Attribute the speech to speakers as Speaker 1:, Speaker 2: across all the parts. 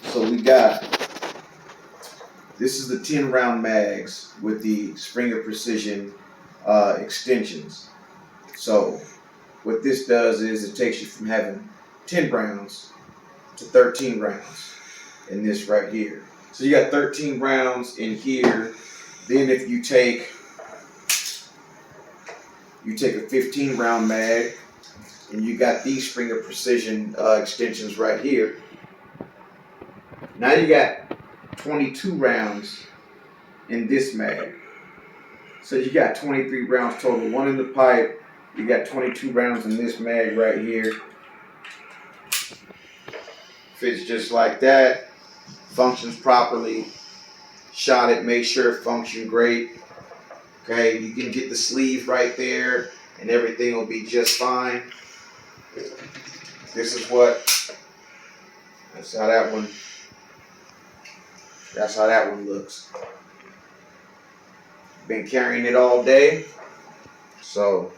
Speaker 1: So we got, this is the 10 round mags with the Springer Precision extensions. So what this does is it takes you from having 10 rounds to 13 rounds in this right here. So you got 13 rounds in here. Then if you take a 15 round mag, and you got these Springer Precision extensions right here. Now you got 22 rounds in this mag. So you got 23 rounds total. One in the pipe. You got 22 rounds in this mag right here. Fits just like that. Functions properly. Shot it, make sure it functioned great. Okay, you can get the sleeve right there and everything will be just fine. That's how that one looks. Been carrying it all day. So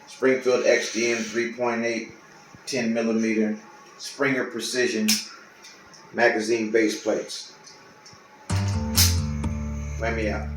Speaker 1: Springfield XDM 3.8 10mm Springer Precision magazine base plates. Whammy out.